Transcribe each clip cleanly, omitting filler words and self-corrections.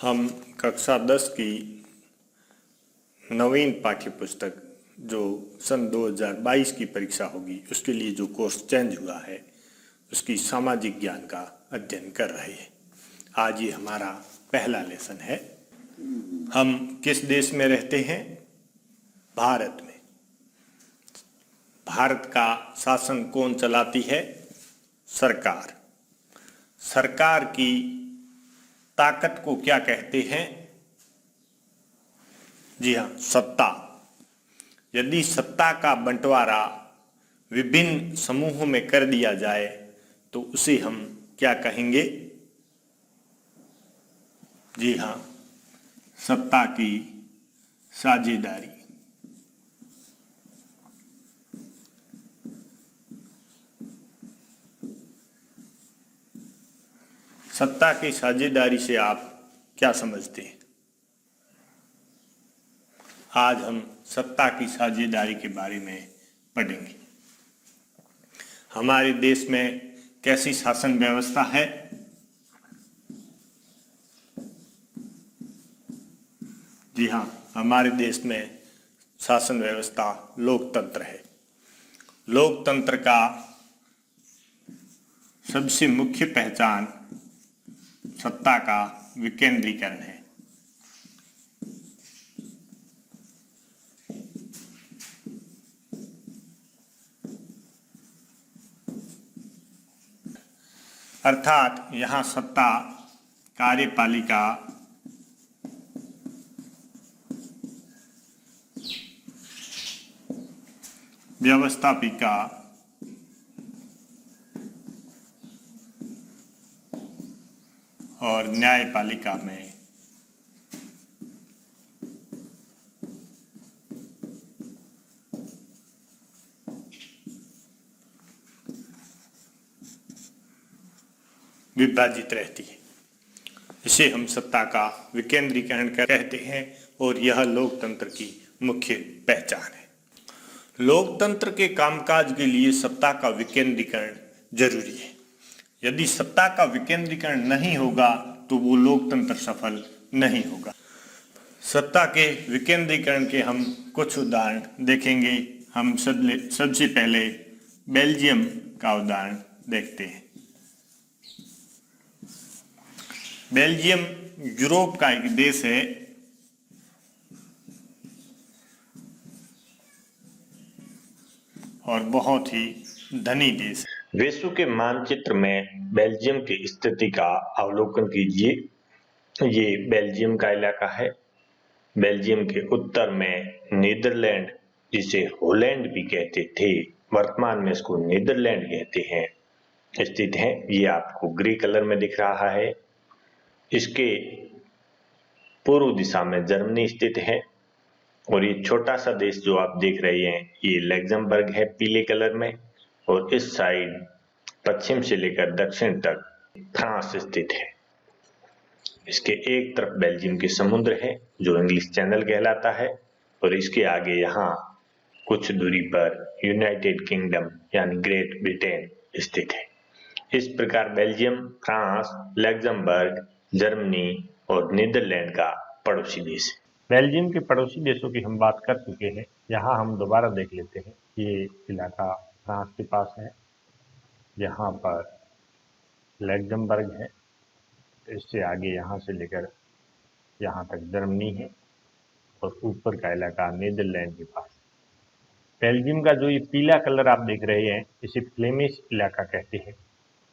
हम कक्षा 10 की नवीन पाठ्य पुस्तक जो सन 2022 की परीक्षा होगी उसके लिए जो कोर्स चेंज हुआ है उसकी सामाजिक ज्ञान का अध्ययन कर रहे हैं। आज ये हमारा पहला लेसन है। हम किस देश में रहते हैं? भारत में। भारत का शासन कौन चलाती है? सरकार। सरकार की ताकत को क्या कहते हैं? जी हाँ, सत्ता। यदि सत्ता का बंटवारा विभिन्न समूहों में कर दिया जाए तो उसे हम क्या कहेंगे? जी हाँ, सत्ता की साझेदारी। सत्ता की साझेदारी से आप क्या समझते हैं? आज हम सत्ता की साझेदारी के बारे में पढ़ेंगे। हमारे देश में कैसी शासन व्यवस्था है? जी हाँ, हमारे देश में शासन व्यवस्था लोकतंत्र है। लोकतंत्र का सबसे मुख्य पहचान सत्ता का विकेंद्रीकरण है। अर्थात यहाँ सत्ता कार्यपालिका, व्यवस्थापिका और न्यायपालिका में विभाजित रहती है। इसे हम सत्ता का विकेंद्रीकरण कहते हैं और यह लोकतंत्र की मुख्य पहचान है। लोकतंत्र के कामकाज के लिए सत्ता का विकेंद्रीकरण जरूरी है। यदि सत्ता का विकेंद्रीकरण नहीं होगा तो वो लोकतंत्र सफल नहीं होगा। सत्ता के विकेंद्रीकरण के हम कुछ उदाहरण देखेंगे। हम सबसे पहले बेल्जियम का उदाहरण देखते हैं। बेल्जियम यूरोप का एक देश है। और बहुत ही धनी देश है। विश्व के मानचित्र में बेल्जियम की स्थिति का अवलोकन कीजिए। ये बेल्जियम का इलाका है। बेल्जियम के उत्तर में नीदरलैंड, जिसे हॉलैंड भी कहते थे, वर्तमान में इसको नीदरलैंड कहते हैं, स्थित है। ये आपको ग्रे कलर में दिख रहा है। इसके पूर्व दिशा में जर्मनी स्थित है और ये छोटा सा देश जो आप देख रहे हैं ये लग्जमबर्ग है पीले कलर में, और इस साइड पश्चिम से लेकर दक्षिण तक फ्रांस स्थित है। इसके एक तरफ बेल्जियम के समुद्र है जो इंग्लिश चैनल कहलाता है, और इसके आगे यहाँ कुछ दूरी पर यूनाइटेड किंगडम यानी ग्रेट ब्रिटेन स्थित है। इस प्रकार बेल्जियम, फ्रांस, लग्जमबर्ग, जर्मनी और नीदरलैंड का पड़ोसी देश है। बेल्जियम के पड़ोसी देशों की हम बात कर चुके हैं। यहाँ हम दोबारा देख लेते हैं। ये इलाका फ्रांस के पास है। यहाँ पर लग्जमबर्ग है। इससे आगे यहाँ से लेकर यहाँ तक जर्मनी है और ऊपर का इलाका नीदरलैंड के पास। बेल्जियम का जो ये पीला कलर आप देख रहे हैं इसे फ्लेमिश इलाका कहते हैं।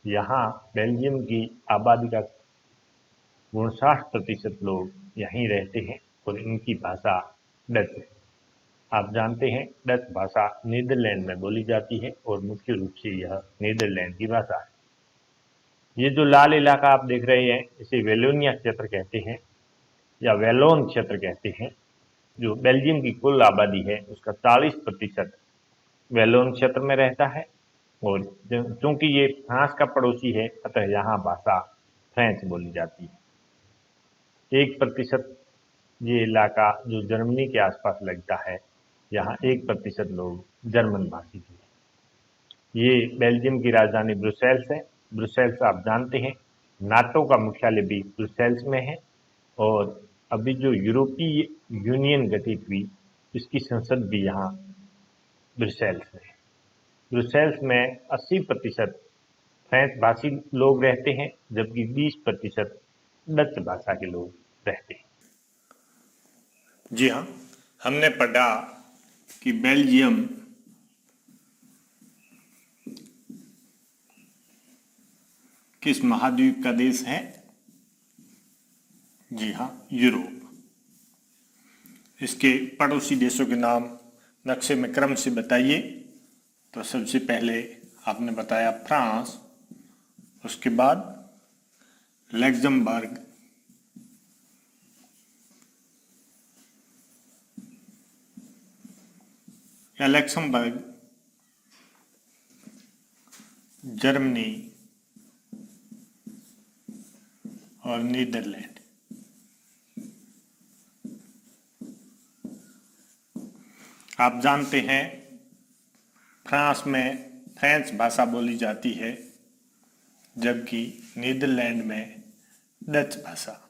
यहाँ बेल्जियम की आबादी का 59% लोग यहीं रहते हैं और इनकी भाषा डच है। आप जानते हैं डच भाषा नीदरलैंड में बोली जाती है और मुख्य रूप से यह नीदरलैंड की भाषा है। ये जो लाल इलाका आप देख रहे हैं इसे वेलोनिया क्षेत्र कहते हैं या वेलोन क्षेत्र कहते हैं। जो बेल्जियम की कुल आबादी है उसका 40% वेलोन क्षेत्र में रहता है, और चूंकि ये फ्रांस का पड़ोसी है अतः यहाँ भाषा फ्रेंच बोली जाती है। 1% ये इलाका जो जर्मनी के आसपास लगता है, यहाँ 1% लोग जर्मन भाषी हैं। ये बेल्जियम की राजधानी ब्रुसेल्स है। ब्रुसेल्स आप जानते हैं नाटो का मुख्यालय भी ब्रुसेल्स में है और अभी जो यूरोपीय यूनियन गठित हुई इसकी संसद भी यहाँ ब्रुसेल्स में। ब्रुसेल्स में 80% फ्रेंच भाषी लोग रहते हैं, जबकि 20% डच भाषा के लोग रहते हैं। जी हाँ, हमने पढ़ा कि बेल्जियम किस महाद्वीप का देश है? जी हाँ, यूरोप। इसके पड़ोसी देशों के नाम नक्शे में क्रम से बताइए। तो सबसे पहले आपने बताया फ्रांस, उसके बाद लग्जमबर्ग, या लक्समबर्ग, जर्मनी और नीदरलैंड। आप जानते हैं फ्रांस में फ्रेंच भाषा बोली जाती है, जबकि नीदरलैंड में डच भाषा।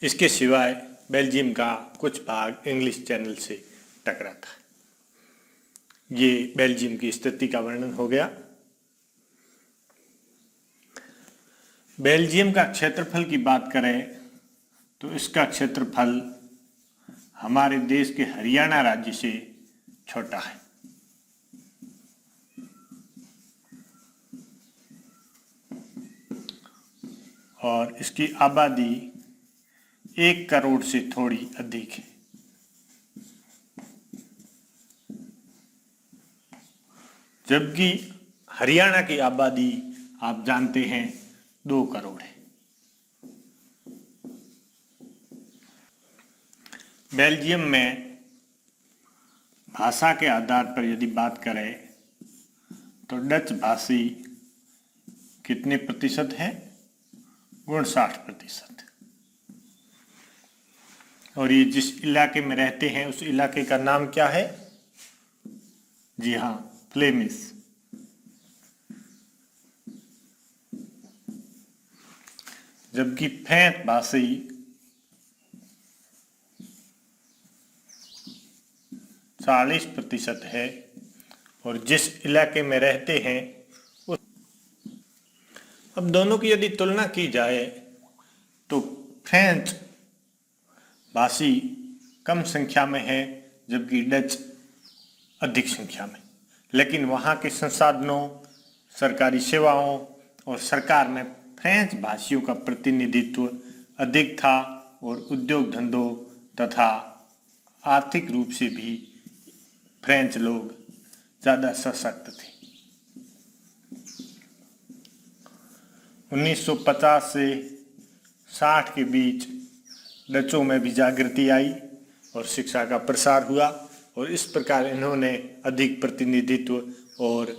इसके सिवाय बेल्जियम का कुछ भाग इंग्लिश चैनल से टकरा था। ये बेल्जियम की स्थिति का वर्णन हो गया। बेल्जियम का क्षेत्रफल की बात करें तो इसका क्षेत्रफल हमारे देश के हरियाणा राज्य से छोटा है। और इसकी आबादी 1 करोड़ से थोड़ी अधिक है। जबकि हरियाणा की आबादी आप जानते हैं 2 करोड़ है। बेल्जियम में भाषा के आधार पर यदि बात करें तो डच भाषी कितने प्रतिशत है? 59%। और ये जिस इलाके में रहते हैं उस इलाके का नाम क्या है? जी हाँ, फ्लेमिश। जबकि फ्रेंच भाषी 40% है। और जिस इलाके में रहते हैं उस अब दोनों की यदि तुलना की जाए तो फ्रेंच भाषी कम संख्या में है, जबकि डच अधिक संख्या में। लेकिन वहाँ के संसाधनों, सरकारी सेवाओं और सरकार में फ्रेंच भाषियों का प्रतिनिधित्व अधिक था और उद्योग धंधों तथा आर्थिक रूप से भी फ्रेंच लोग ज़्यादा सशक्त थे। 1950 से 60 के बीच डचों में भी जागृति आई और शिक्षा का प्रसार हुआ और इस प्रकार इन्होंने अधिक प्रतिनिधित्व और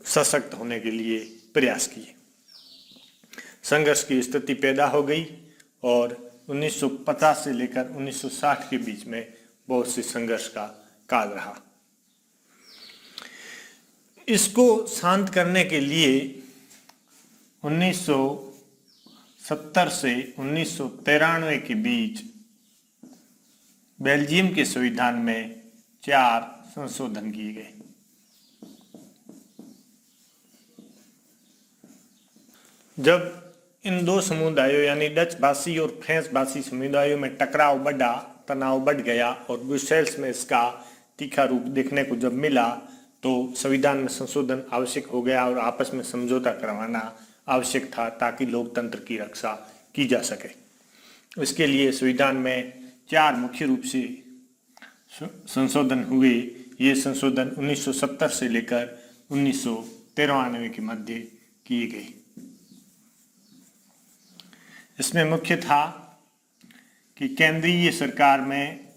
सशक्त होने के लिए प्रयास किए। संघर्ष की स्थिति पैदा हो गई और 1950 से लेकर 1960 के बीच में बहुत से संघर्ष का काल रहा। इसको शांत करने के लिए 1970 से 1993 के बीच बेल्जियम के संविधान में 4 संशोधन किए गए। जब इन दो समुदायों यानी डच भाषी और फ्रेंच भाषी समुदायों में टकराव बढ़ा, तनाव बढ़ गया और ब्रुसेल्स में इसका तीखा रूप देखने को जब मिला तो संविधान में संशोधन आवश्यक हो गया और आपस में समझौता करवाना आवश्यक था ताकि लोकतंत्र की रक्षा की जा सके। इसके लिए संविधान में 4 मुख्य रूप से संशोधन हुए। ये संशोधन 1970 से लेकर 1993 के मध्य किए गए। इसमें मुख्य था कि केंद्रीय सरकार में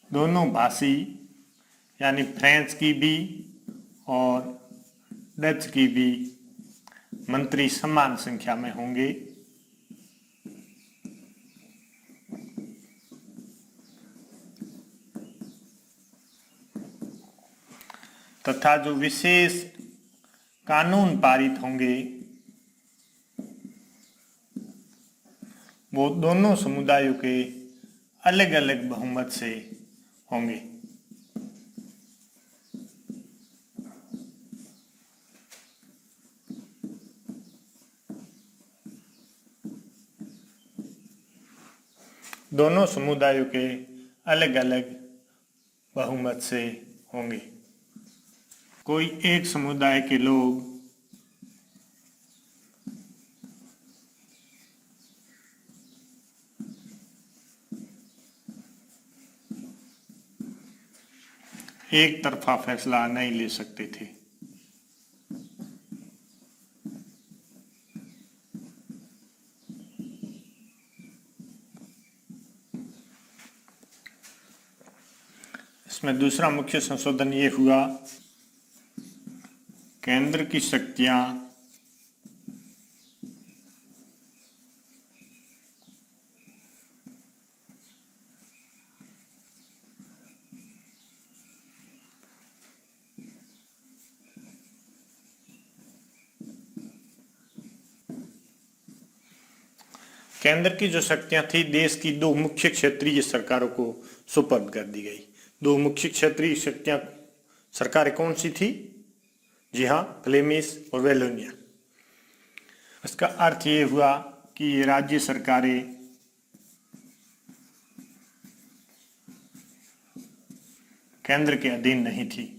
दोनों भाषी यानी फ्रेंच की भी और डच की भी मंत्री समान संख्या में होंगे। तथा जो विशेष कानून पारित होंगे वो दोनों समुदायों के अलग अलग बहुमत से होंगे। दोनों समुदायों के अलग अलग बहुमत से होंगे। कोई एक समुदाय के लोग एक तरफा फैसला नहीं ले सकते थे। इसमें दूसरा मुख्य संशोधन ये हुआ, केंद्र की शक्तियां केंद्र की जो शक्तियां थी देश की दो मुख्य क्षेत्रीय सरकारों को सुपर्द कर दी गई। दो मुख्य क्षेत्रीय शक्तियां सरकारें कौन सी थी? जी हाँ, फ्लेमिश और वेलोनिया। इसका अर्थ ये हुआ कि ये राज्य सरकारें केंद्र के अधीन नहीं थी।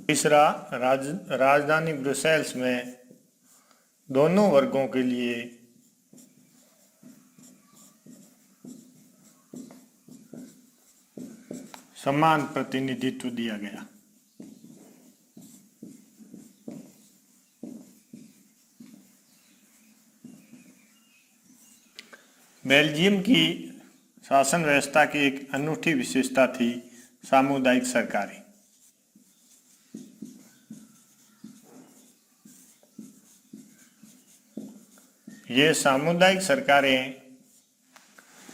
तीसरा, राजधानी ब्रुसेल्स में दोनों वर्गों के लिए समान प्रतिनिधित्व दिया गया। बेल्जियम की शासन व्यवस्था की एक अनूठी विशेषता थी सामुदायिक सरकारें। ये सामुदायिक सरकारें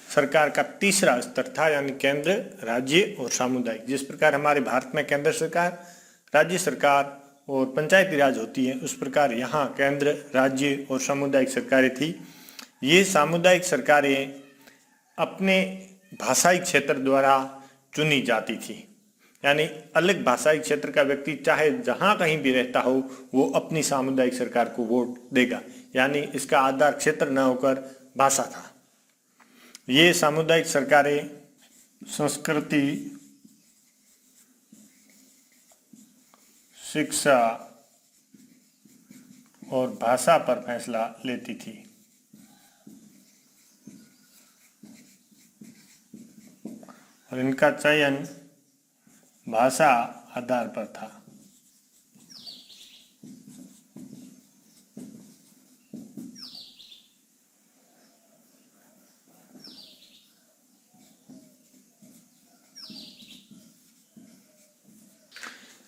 सरकार का तीसरा स्तर था, यानी केंद्र, राज्य और सामुदायिक। जिस प्रकार हमारे भारत में केंद्र सरकार, राज्य सरकार और पंचायती राज होती है, उस प्रकार यहाँ केंद्र, राज्य और सामुदायिक सरकारें थी। ये सामुदायिक सरकारें अपने भाषाई क्षेत्र द्वारा चुनी जाती थी, यानी अलग भाषाई क्षेत्र का व्यक्ति चाहे जहाँ कहीं भी रहता हो वो अपनी सामुदायिक सरकार को वोट देगा, यानी इसका आधार क्षेत्र न होकर भाषा था। ये सामुदायिक सरकारें संस्कृति, शिक्षा और भाषा पर फैसला लेती थी। और इनका चयन भाषा आधार पर था।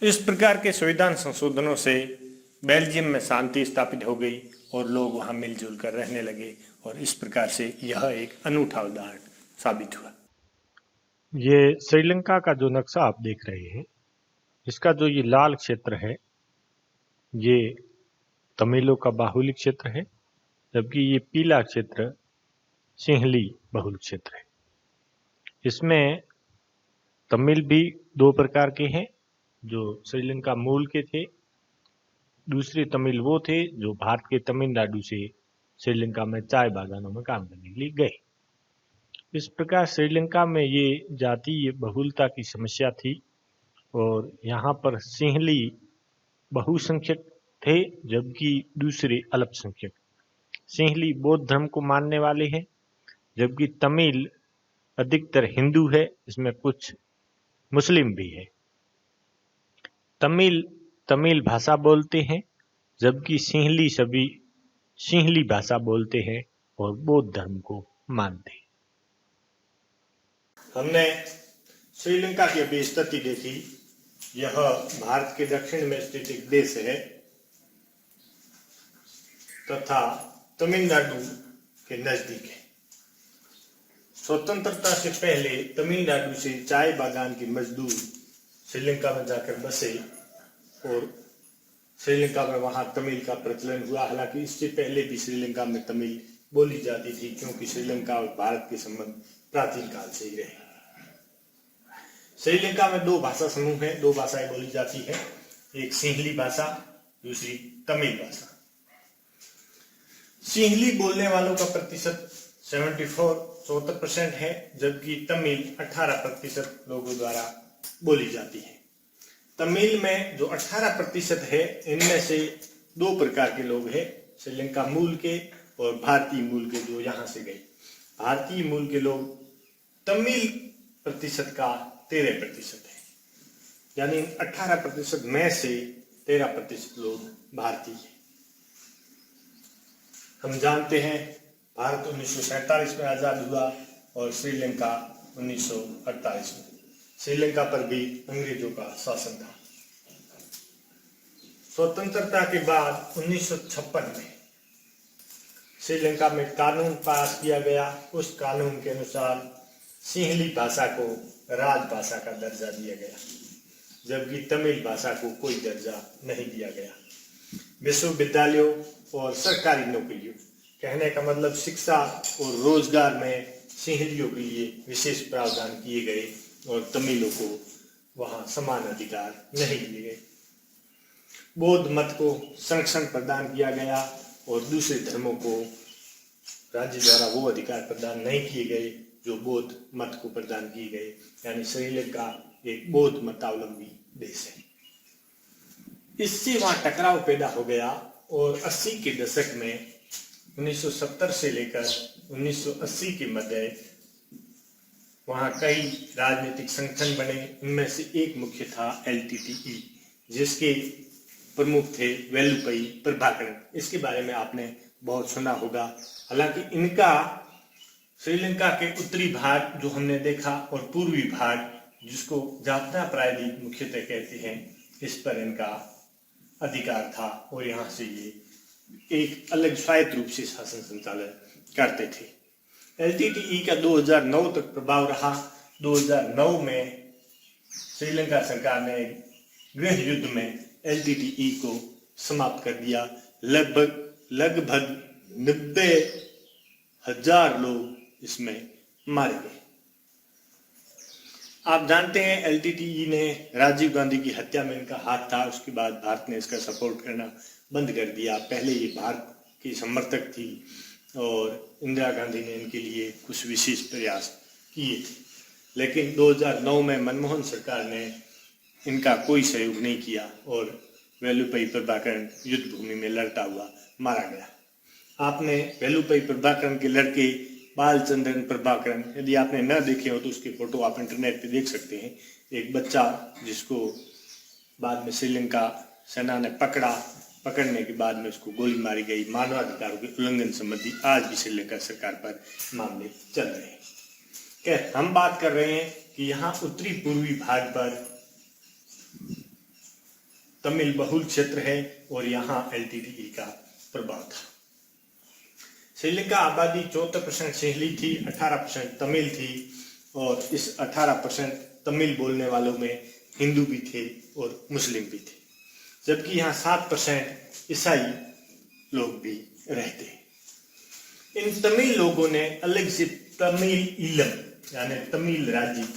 इस प्रकार के संविधान संशोधनों से बेल्जियम में शांति स्थापित हो गई और लोग वहां मिलजुल कर रहने लगे, और इस प्रकार से यह एक अनूठा उदाहरण साबित हुआ। ये श्रीलंका का जो नक्शा आप देख रहे हैं, इसका जो ये लाल क्षेत्र है ये तमिलों का बाहुल्य क्षेत्र है, जबकि ये पीला क्षेत्र सिंहली बहुल क्षेत्र है। इसमें तमिल भी दो प्रकार के हैं, जो श्रीलंका मूल के थे। दूसरे तमिल वो थे जो भारत के तमिलनाडु से श्रीलंका में चाय बागानों में काम करने के लिए गए। इस प्रकार श्रीलंका में ये जातीय बहुलता की समस्या थी और यहाँ पर सिंहली बहुसंख्यक थे, जबकि दूसरे अल्पसंख्यक। सिंहली बौद्ध धर्म को मानने वाले हैं, जबकि तमिल अधिकतर हिंदू है, इसमें कुछ मुस्लिम भी है। तमिल भाषा बोलते हैं, जबकि सिंहली सभी सिंहली भाषा बोलते हैं और बौद्ध धर्म को मानते हैं। हमने श्रीलंका की अभी स्थिति देखी। यह भारत के दक्षिण में स्थित एक देश है तथा तमिलनाडु के नजदीक है। स्वतंत्रता से पहले तमिलनाडु से चाय बागान के मजदूर श्रीलंका में जाकर बसे और श्रीलंका में वहां तमिल का प्रचलन हुआ। हालांकि इससे पहले भी श्रीलंका में तमिल बोली जाती थी, क्योंकि श्रीलंका और भारत के संबंध प्राचीन काल से ही रहे। श्रीलंका में 2 भाषा समूह हैं, 2 भाषाएं बोली जाती है, एक सिंहली भाषा, दूसरी तमिल भाषा। सिंहली बोलने वालों का प्रतिशत 74% है, जबकि तमिल 18% लोगों द्वारा बोली जाती है। तमिल में जो 18% है, इनमें से 2 प्रकार के लोग हैं, श्रीलंका मूल के और भारतीय मूल के, जो यहाँ से गए। भारतीय मूल के लोग तमिल प्रतिशत का 13% है, यानी 18% में से 13% लोग भारतीय हैं। हम जानते हैं भारत 1947 में आजाद हुआ और श्रीलंका 1948 में। श्रीलंका पर भी अंग्रेजों का शासन था। स्वतंत्रता के बाद 1956 में श्रीलंका में कानून पास किया गया। उस कानून के अनुसार सिंहली भाषा को राजभाषा का दर्जा दिया गया, जबकि तमिल भाषा को कोई दर्जा नहीं दिया गया। विश्वविद्यालयों और सरकारी नौकरियों, कहने का मतलब शिक्षा और रोजगार में सिंहलियों के लिए विशेष प्रावधान किए गए और तमिलों को वहां समान अधिकार नहीं दिए गए। बौद्ध मत को संरक्षण प्रदान किया गया और दूसरे धर्मों को राज्य द्वारा वो अधिकार प्रदान नहीं किए गए जो बौद्ध मत को प्रदान किए गए। यानी श्रीलंका एक बौद्ध मतावलंबी देश है। इससे वहां टकराव पैदा हो गया और 80 के दशक में 1970 से लेकर 1980 के मध्य वहां कई राजनीतिक संगठन बने। इनमें से एक मुख्य था LTTE, जिसके प्रमुख थे वेलुपई प्रभाकरन। इसके बारे में आपने बहुत सुना होगा। हालांकि इनका श्रीलंका के उत्तरी भाग जो हमने देखा और पूर्वी भाग जिसको जाफना प्रायद्वीप मुख्यतः कहते हैं, इस पर इनका अधिकार था और यहाँ से ये एक अलग स्वायत्त रूप से शासन संचालन करते थे। LTTE का 2009 तक प्रभाव रहा। 2009 में श्रीलंका सरकार ने गृह युद्ध में LTTE को समाप्त कर दिया। लगभग 90,000 लोग इसमें मारे गए। आप जानते हैं LTTE ने राजीव गांधी की हत्या में इनका हाथ था। उसके बाद भारत ने इसका सपोर्ट करना बंद कर दिया। पहले ये भारत की समर्थक थी और इंदिरा गांधी ने इनके लिए कुछ विशेष प्रयास किए थे, लेकिन 2009 में मनमोहन सरकार ने इनका कोई सहयोग नहीं किया और वेलुपई प्रभाकरन युद्ध भूमि में लड़ता हुआ मारा गया। आपने वेलुपई प्रभाकरन के लड़के बालचंद्रन प्रभाकरन, यदि आपने न देखे हो तो उसकी फोटो आप इंटरनेट पे देख सकते हैं। एक बच्चा जिसको बाद में श्रीलंका सेना ने पकड़ने के बाद में उसको गोली मारी गई। मानवाधिकारों के उल्लंघन संबंधी आज भी श्रीलंका सरकार पर मामले चल रहे हैं। खैर, हम बात कर रहे हैं कि यहाँ उत्तरी पूर्वी भाग पर तमिल बहुल क्षेत्र है और यहाँ LTTE का प्रभाव था। श्रीलंका आबादी 74% सिंहली थी, 18% तमिल थी और इस 18% तमिल बोलने वालों में हिंदू भी थे और मुस्लिम भी थे, जबकि यहाँ 7% ईसाई लोग भी रहते हैं। इन तमिल लोगों ने अलग से तमिल ईलम यानी तमिल राज्य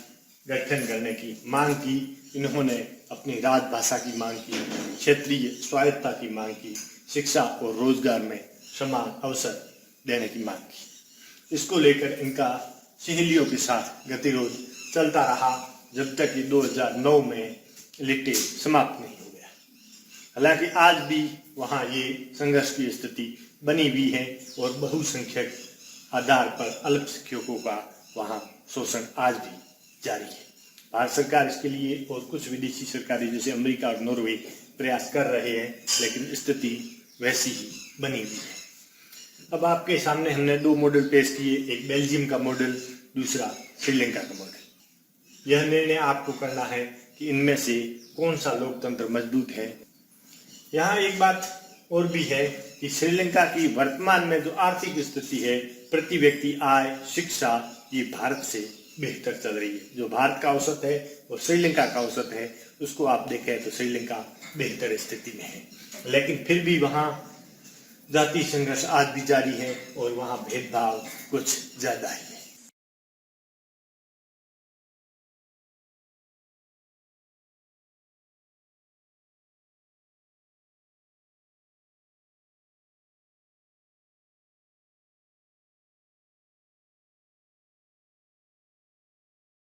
गठन करने की मांग की। इन्होंने अपनी राजभाषा की मांग की, क्षेत्रीय स्वायत्तता की मांग की, शिक्षा और रोजगार में समान अवसर देने की मांग की। इसको लेकर इनका सिंहलियों के साथ गतिरोध चलता रहा जब तक कि 2009 में लिट्टे समाप्त नहीं हो गया। हालांकि आज भी वहाँ ये संघर्ष की स्थिति बनी हुई है और बहुसंख्यक आधार पर अल्पसंख्यकों का वहाँ शोषण आज भी जारी है। भारत सरकार इसके लिए और कुछ विदेशी सरकारें जैसे अमेरिका और नॉर्वे प्रयास कर रहे हैं, लेकिन स्थिति वैसी ही बनी हुई है। अब आपके सामने हमने 2 मॉडल पेश किए, एक बेल्जियम का मॉडल, दूसरा श्रीलंका का मॉडल। यह निर्णय आपको करना है कि इनमें से कौन सा लोकतंत्र मजबूत है। यहाँ एक बात और भी है कि श्रीलंका की वर्तमान में जो आर्थिक स्थिति है प्रति व्यक्ति आय, शिक्षा ये भारत से बेहतर चल रही है। जो भारत का औसत है और श्रीलंका का औसत है, उसको आप देखें तो श्रीलंका बेहतर स्थिति में है, लेकिन फिर भी वहाँ जातीय संघर्ष आज भी जारी है और वहाँ भेदभाव कुछ ज्यादा है।